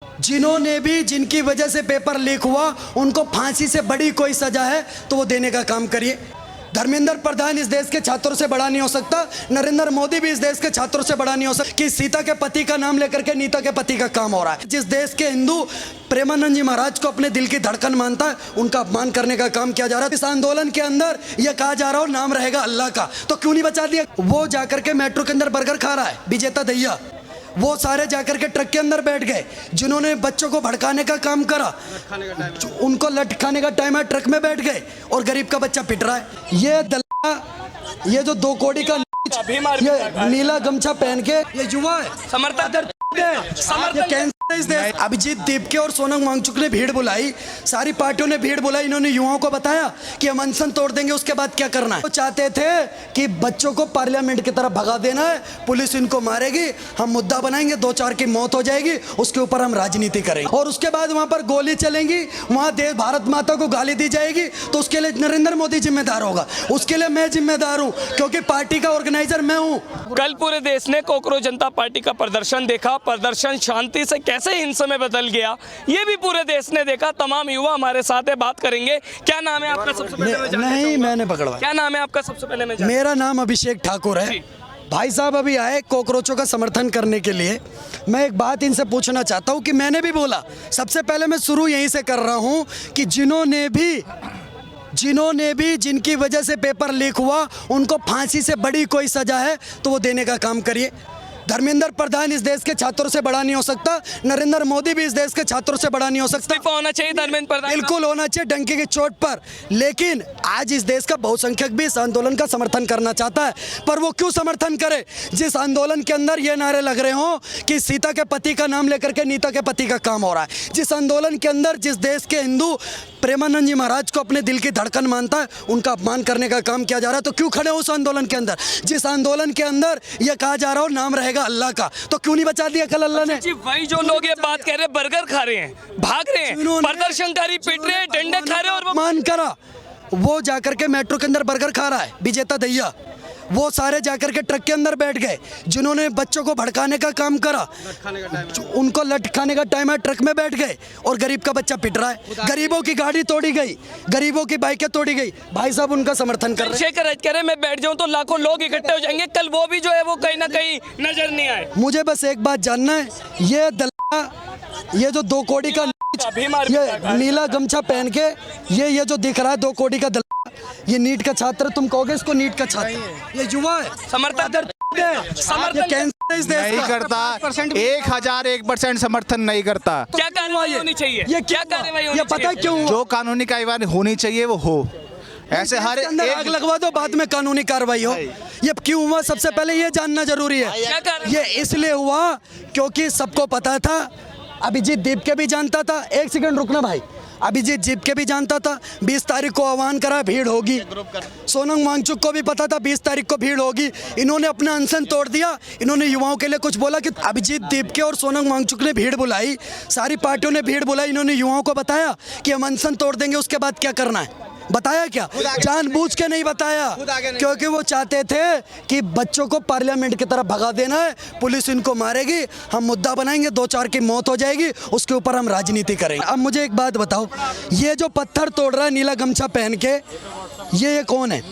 जिन्होंने भी जिनकी वजह से पेपर लीक हुआ उनको फांसी से बड़ी कोई सजा है तो वो देने का काम करिए। धर्मेंद्र प्रधान इस देश के छात्रों से बड़ा नहीं हो सकता, नरेंद्र मोदी भी इस देश के छात्रों से बड़ा नहीं हो सकता। कि सीता के पति का नाम लेकर के नीता के पति का काम हो रहा है। जिस देश के हिंदू प्रेमानंद जी महाराज को अपने दिल की धड़कन मानता है उनका अपमान करने का काम किया जा रहा है। इस आंदोलन के अंदर यह कहा जा रहा हो नाम रहेगा अल्लाह का, तो क्यों नहीं बचा दिया? वो जाकर के मेट्रो के अंदर बर्गर खा रहा है विजेता दैया, वो सारे जाकर के ट्रक के अंदर बैठ गए जिन्होंने बच्चों को भड़काने का काम करा, उनको लटकाने का टाइम है, ट्रक में बैठ गए और गरीब का बच्चा पिट रहा है। ये दल्ला, ये जो 2 कौड़ी का ये नीला गमछा पहन के ये युवा है, समर्थक अभिजीत दीपके और सोनम वांगचुक ने भीड़ बुलाई, सारी पार्टियों ने भीड़ बुलाई। इन्होंने युवाओं को बताया कि हम अनशन तोड़ देंगे, उसके बाद क्या करना है। वो चाहते थे कि बच्चों को पार्लियामेंट की तरफ भगा देना है, पुलिस इनको मारेगी, हम मुद्दा बनाएंगे, 2-4 की मौत हो जाएगी, उसके ऊपर हम राजनीति करेंगे और उसके बाद वहां पर गोली चलेंगी, वहां देश भारत माता को गाली दी जाएगी, तो उसके लिए नरेंद्र मोदी जिम्मेदार होगा, उसके लिए मैं जिम्मेदार हूँ क्योंकि पार्टी का ऑर्गेनाइजर मैं हूँ। कल पूरे देश ने कॉकरोच जनता पार्टी का प्रदर्शन देखा, प्रदर्शन शांति से कैसे हिंसा में बदल गया ये भी पूरे देश ने देखा। तमाम युवा हमारे साथ है, बात करेंगे। क्या नाम है आपका? सबसे पहले नहीं मैंने पकड़वा। क्या नाम है आपका? सबसे पहले मैं मेरा नाम अभिषेक ठाकुर है। भाई साहब अभी आए कॉकरोचों का समर्थन करने के लिए। मैं एक बात इनसे पूछना चाहता हूँ कि मैंने भी बोला, सबसे पहले मैं शुरू यहीं से कर रहा हूँ कि जिन्होंने भी जिनकी वजह से पेपर लीक हुआ उनको फांसी से बड़ी कोई सजा है तो वो देने का काम करिए। धर्मेंद्र प्रधान इस देश के छात्रों से बड़ा नहीं हो सकता, नरेंद्र मोदी भी इस देश के छात्रों से बड़ा नहीं हो सकता। होना चाहिए धर्मेंद्र प्रधान, बिल्कुल होना चाहिए डंके की चोट पर। लेकिन आज इस देश का बहुसंख्यक भी इस आंदोलन का समर्थन करना चाहता है, पर वो क्यों समर्थन करे जिस आंदोलन के अंदर ये नारे लग रहे हो कि सीता के पति का नाम लेकर के नीता के पति का काम हो रहा है, जिस आंदोलन के अंदर जिस देश के हिंदू प्रेमानंद जी महाराज को अपने दिल की धड़कन मानता है उनका अपमान करने का काम किया जा रहा है। तो क्यों खड़े हो उस आंदोलन के अंदर जिस आंदोलन के अंदर यह कहा जा रहा हो नाम रहेगा अल्लाह का, तो क्यों नहीं बचा दिया कल अल्लाह ने? जी वही जो लोग ये बात कह रहे हैं, बर्गर खा रहे हैं, भाग रहे हैं, प्रदर्शनकारी पिट रहे हैं, डंडे खा रहे हैं और मान करा वो जाकर के मेट्रो के अंदर बर्गर खा रहा है विजेता दैया, वो सारे जाकर के ट्रक के अंदर बैठ गए जिन्होंने बच्चों को भड़काने का काम करा, उनको लटकाने का टाइम है, ट्रक में बैठ गए और गरीब का बच्चा पिट रहा है। गरीबों की गाड़ी तोड़ी गई, गरीबों की बाइकें तोड़ी गई। भाई साहब उनका समर्थन कर रहे शेखर कह रहे मैं बैठ जाऊं तो लाखों लोग इकट्ठे हो जाएंगे, कल वो भी जो है वो कहीं ना कहीं नजर नहीं आए। मुझे बस एक बात जानना है, ये दल्ला, ये जो 2 कौड़ी का ये नीला गमछा पहन के ये जो दिख रहा है 2 कौड़ी का दल्ला, ये नीट का छात्र, तुम कहोगे इसको नीट का छात्र, ये युवा है, समर्थन नहीं करता, 1001% समर्थन नहीं करता। क्या कार्रवाई होनी चाहिए? ये क्या कार्रवाई होनी चाहिए? पता है क्यों? जो कानूनी कार्रवाई होनी चाहिए वो हो, ऐसे हर अंदर आग लगवा दो बाद में कानूनी कार्रवाई हो। ये क्यों हुआ सबसे पहले ये जानना जरूरी है। ये इसलिए हुआ क्योंकि सबको पता था, अभिजीत दीपके भी जानता था, 1 सेकंड रुकना भाई, अभिजीत दीपके भी जानता था 20 तारीख को आह्वान करा भीड़ होगी, सोनम वांगचुक को भी पता था 20 तारीख को भीड़ होगी, इन्होंने अपना अनशन तोड़ दिया। इन्होंने युवाओं के लिए कुछ बोला कि अभिजीत दीपके और सोनम वांगचुक ने भीड़ बुलाई, सारी पार्टियों ने भीड़ बुलाई। इन्होंने युवाओं को बताया कि हम अनशन तोड़ देंगे, उसके बाद क्या करना है। बताया क्या? जानबूझ के नहीं बताया, क्योंकि वो चाहते थे कि बच्चों को पार्लियामेंट की तरफ भगा देना है, पुलिस इनको मारेगी, हम मुद्दा बनाएंगे, 2-4 की मौत हो जाएगी, उसके ऊपर हम राजनीति करेंगे। अब मुझे एक बात बताओ, ये जो पत्थर तोड़ रहा है नीला गमछा पहन के, ये कौन है?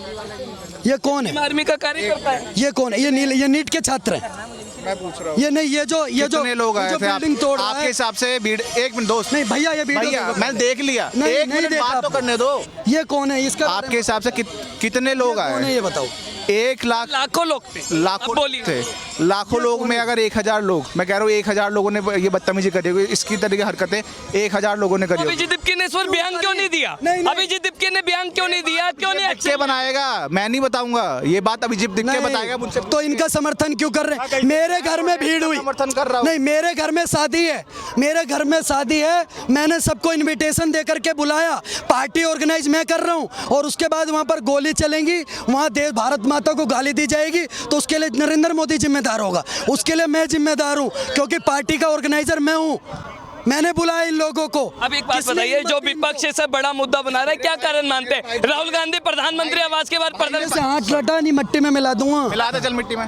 ये कौन है? आर्मी का कार्यकर्ता है। ये कौन है? ये नीट के छात्र हैं। मैं पूछ रहा हूँ, ये नहीं, ये जो लोग आए थे आपके हिसाब से भीड़? एक मिनट दोस्त, नहीं भैया, ये भैया मैंने देख लिया, एक मिनट बात तो करने दो। ये कौन है? इसका आपके हिसाब से कितने लोग आए? ये बताओ। 1 लाख, लाखों लोग थे, लाखों लोग में अगर 1000 लोग, मैं कह रहा हूँ 1000 लोगों ने ये बदतमीजी करी होगी, इसकी तरह की हरकतें 1000 लोगों ने करी होगी। अभिजीत दीपके ने इस पर बयान क्यों नहीं दिया? अभिजीत दीपके ने बयान क्यों नहीं दिया? क्यों नहीं? अच्छे बनाएगा, मैं नहीं बताऊंगा, ये बात अभिजीत दीपके बताएगा मुझसे। तो इनका समर्थन क्यों कर रहे हैं? मेरे घर में भीड़ हुई, समर्थन कर रहा हूँ। नहीं, मेरे घर में शादी है, मेरे घर में शादी है, मैंने सबको इनविटेशन दे करके बुलाया, पार्टी ऑर्गेनाइज मैं कर रहा हूँ, और उसके बाद वहाँ पर गोली चलेंगी, वहाँ देश भारत माता को गाली दी जाएगी, तो उसके लिए नरेंद्र मोदी जिम्मेदार होगा, उसके लिए मैं जिम्मेदार हूँ क्योंकि पार्टी का ऑर्गेनाइजर मैं हूँ। मैंने बुलाया इन लोगों को। अब एक बात बताइए, जो विपक्ष से बड़ा मुद्दा बना रहा है, क्या कारण मानते हैं? राहुल गांधी प्रधानमंत्री आवास के बाद से हाथ लटा नहीं, मट्टी में मिला दूंगा। मिला दे चल मिट्टी में।